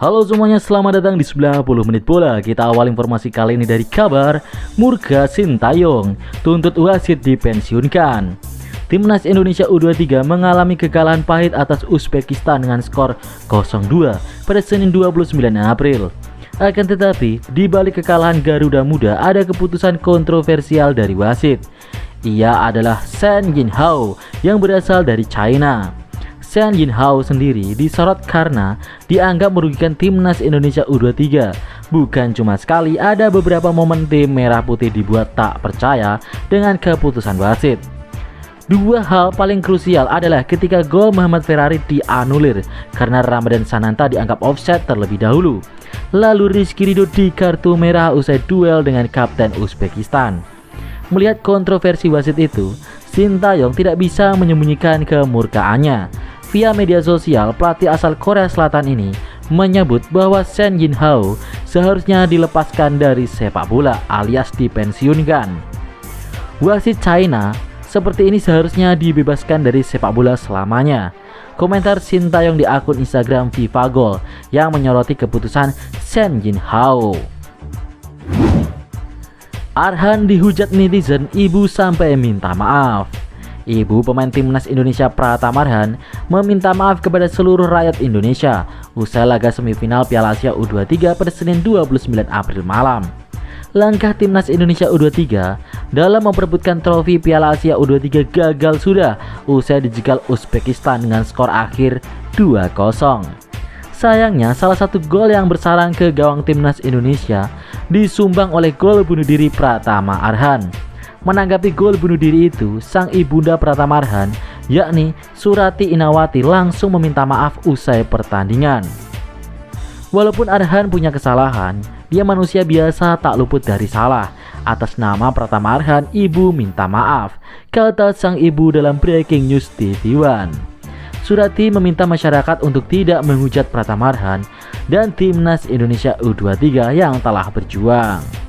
Halo semuanya, selamat datang di 90 menit bola. Kita awal informasi kali ini dari kabar Murga Sintayong tuntut wasit dipensiunkan. Timnas Indonesia U23 mengalami kekalahan pahit atas Uzbekistan dengan skor 0-2 pada Senin 29 April. Akan tetapi, di balik kekalahan Garuda Muda ada keputusan kontroversial dari wasit. Ia adalah Shen Yinhao yang berasal dari China. Shen Yinhao sendiri disorot karena dianggap merugikan Timnas Indonesia U23. Bukan cuma sekali, ada beberapa momen tim merah putih dibuat tak percaya dengan keputusan wasit. Dua hal paling krusial adalah ketika gol Muhammad Ferrari dianulir karena Ramadan Sananta dianggap offside terlebih dahulu. Lalu Rizky Ridho di kartu merah usai duel dengan kapten Uzbekistan. Melihat kontroversi wasit itu, Sintayong tidak bisa menyembunyikan kemurkaannya. Via media sosial, pelatih asal Korea Selatan ini menyebut bahwa Shen Yinhao seharusnya dilepaskan dari sepak bola alias dipensiunkan. Wasit China seperti ini seharusnya dibebaskan dari sepak bola selamanya. Komentar Sintayong di akun Instagram FIFA Goal yang menyoroti keputusan Shen Yinhao. Arhan dihujat netizen, ibu sampai minta maaf. Ibu pemain Timnas Indonesia Pratama Arhan meminta maaf kepada seluruh rakyat Indonesia usai laga semifinal Piala Asia U23 pada Senin 29 April malam. Langkah Timnas Indonesia U23 dalam memperebutkan trofi Piala Asia U23 gagal sudah usai dijegal Uzbekistan dengan skor akhir 2-0. Sayangnya, salah satu gol yang bersarang ke gawang Timnas Indonesia disumbang oleh gol bunuh diri Pratama Arhan. Menanggapi gol bunuh diri itu, sang ibunda Pratama Arhan, yakni Surati Inawati, langsung meminta maaf usai pertandingan. Walaupun Arhan punya kesalahan, dia manusia biasa tak luput dari salah. Atas nama Pratama Arhan, ibu minta maaf, kata sang ibu dalam Breaking News TV One. Surati meminta masyarakat untuk tidak menghujat Pratama Arhan dan Timnas Indonesia U23 yang telah berjuang.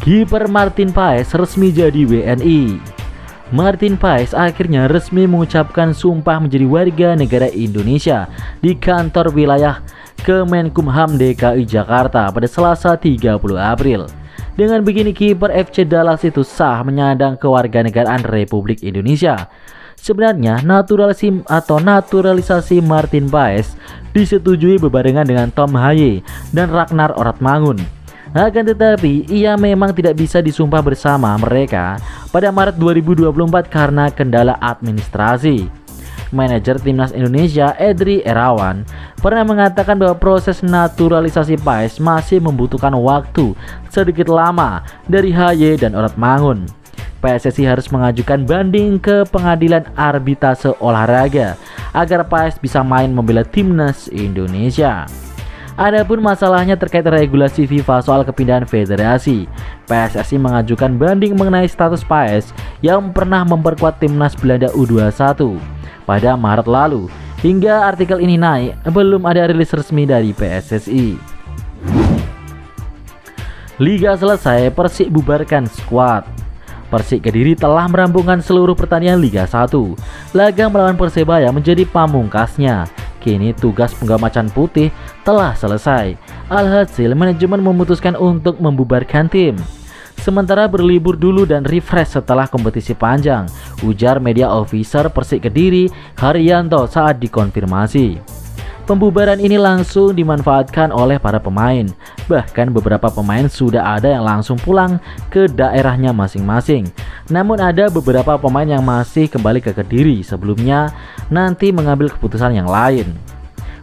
Kiper Martin Paes resmi jadi WNI. Martin Paes akhirnya resmi mengucapkan sumpah menjadi warga negara Indonesia di kantor wilayah Kemenkumham DKI Jakarta pada Selasa 30 April. Dengan begini, kiper FC Dallas itu sah menyandang kewarganegaraan Republik Indonesia. Sebenarnya naturalisasi Martin Paes disetujui bebarengan dengan Tom Haye dan Ragnar Oratmangun. Akan tetapi, ia memang tidak bisa disumpah bersama mereka pada Maret 2024 karena kendala administrasi. Manajer Timnas Indonesia Edri Erawan pernah mengatakan bahwa proses naturalisasi Paes masih membutuhkan waktu sedikit lama dari Haye dan Oratmangun. PSSI harus mengajukan banding ke Pengadilan Arbitrase Olahraga agar Paes bisa main membela Timnas Indonesia. Adapun masalahnya terkait regulasi FIFA soal kepindahan federasi, PSSI mengajukan banding mengenai status Paes yang pernah memperkuat Timnas Belanda U21 pada Maret lalu. Hingga artikel ini naik, belum ada rilis resmi dari PSSI. Liga selesai, Persik bubarkan skuad. Persik Kediri telah merampungkan seluruh pertandingan Liga 1. Laga melawan Persebaya menjadi pamungkasnya. Kini tugas penggawa macan putih telah selesai. Alhasil, manajemen memutuskan untuk membubarkan tim. Sementara berlibur dulu dan refresh setelah kompetisi panjang, ujar media officer Persik Kediri Haryanto saat dikonfirmasi. Pembubaran ini langsung dimanfaatkan oleh para pemain. Bahkan beberapa pemain sudah ada yang langsung pulang ke daerahnya masing-masing. Namun ada beberapa pemain yang masih kembali ke Kediri sebelumnya nanti mengambil keputusan yang lain.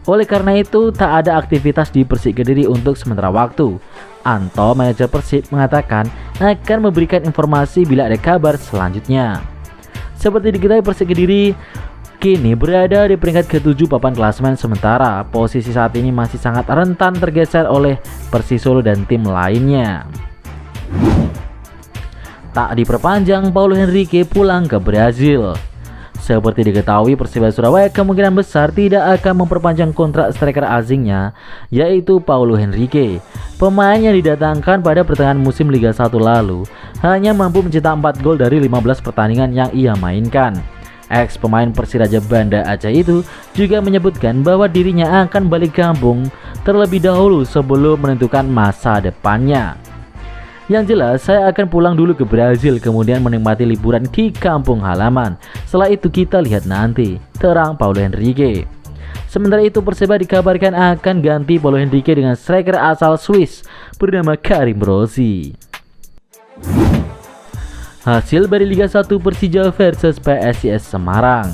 Oleh karena itu, tak ada aktivitas di Persik Kediri untuk sementara waktu. Anto, manajer Persik, mengatakan akan memberikan informasi bila ada kabar selanjutnya. Seperti diketahui, Persik Kediri kini berada di peringkat ke-7 papan klasemen sementara. Posisi saat ini masih sangat rentan tergeser oleh Persisolo dan tim lainnya. Tak diperpanjang, Paulo Henrique pulang ke Brazil. Seperti diketahui, Persibaya Surabaya kemungkinan besar tidak akan memperpanjang kontrak striker asingnya, yaitu Paulo Henrique. Pemain yang didatangkan pada pertengahan musim Liga 1 lalu hanya mampu mencetak 4 gol dari 15 pertandingan yang ia mainkan. Ex pemain Persiraja Banda Aceh itu juga menyebutkan bahwa dirinya akan balik kampung terlebih dahulu sebelum menentukan masa depannya. Yang jelas, saya akan pulang dulu ke Brazil, kemudian menikmati liburan di kampung halaman. Setelah itu kita lihat nanti, terang Paulo Henrique. Sementara itu Perseba dikabarkan akan ganti Paulo Henrique dengan striker asal Swiss bernama Karim Rossi. Hasil dari Liga 1 Persija versus PSIS Semarang.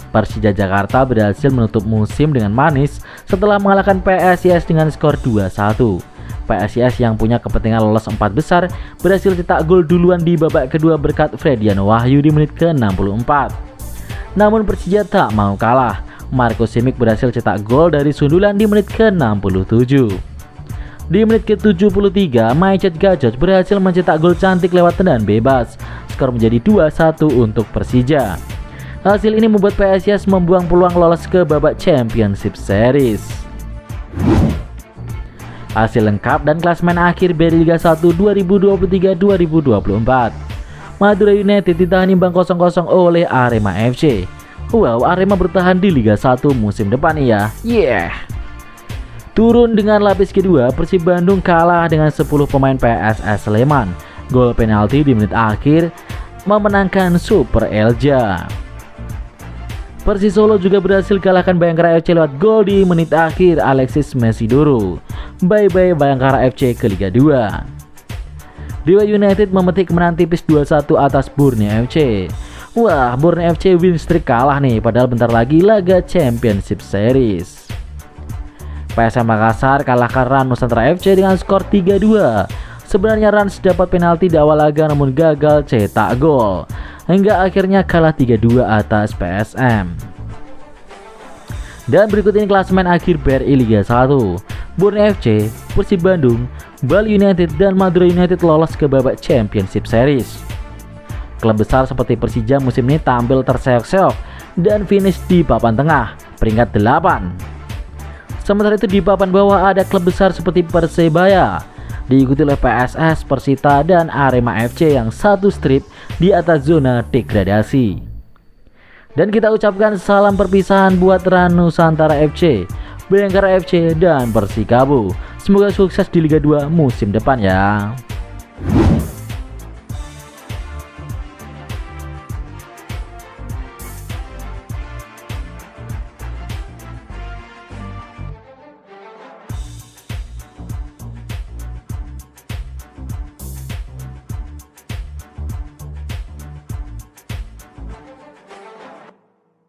Persija Jakarta berhasil menutup musim dengan manis setelah mengalahkan PSIS dengan skor 2-1. PSIS yang punya kepentingan lolos 4 besar berhasil cetak gol duluan di babak kedua berkat Frediano Wahyu di menit ke-64. Namun Persija tak mau kalah. Marco Simic berhasil cetak gol dari sundulan di menit ke-67. Di menit ke-73, Maicet Gajot berhasil mencetak gol cantik lewat tendangan bebas. Skor menjadi 2-1 untuk Persija. Hasil ini membuat PSIS membuang peluang lolos ke babak Championship Series. Hasil lengkap dan klasemen akhir dari Liga 1 2023-2024. Madura United ditahan imbang 0-0 oleh Arema FC. Wow, Arema bertahan di Liga 1 musim depan ya. Turun dengan lapis kedua, Persib Bandung kalah dengan 10 pemain PSS Sleman. Gol penalti di menit akhir memenangkan Super Elja. Persis Solo juga berhasil kalahkan Bayangkara FC lewat gol di menit akhir Alexis Mesidoro. Bye-bye Bayangkara FC ke Liga 2. Dewa United memetik kemenangan tipis 2-1 atas Borneo FC. Wah, Borneo FC win streak kalah nih, padahal bentar lagi laga Championship Series. PSM Makassar kalahkan Rans Nusantara FC dengan skor 3-2. Sebenarnya Rans dapat penalti di awal laga namun gagal cetak gol, hingga akhirnya kalah 3-2 atas PSM. Dan berikut ini klasemen akhir BRI Liga 1. Borneo FC, Persib Bandung, Bali United, dan Madura United lolos ke babak Championship Series. Klub besar seperti Persija musim ini tampil terseok-seok dan finish di papan tengah, peringkat 8. Sementara itu di papan bawah ada klub besar seperti Persebaya, diikuti oleh PSS, Persita, dan Arema FC yang satu strip di atas zona degradasi. Dan kita ucapkan salam perpisahan buat Rans Nusantara FC, Bayangkara FC, dan Persikabo. Semoga sukses di Liga 2 musim depan ya.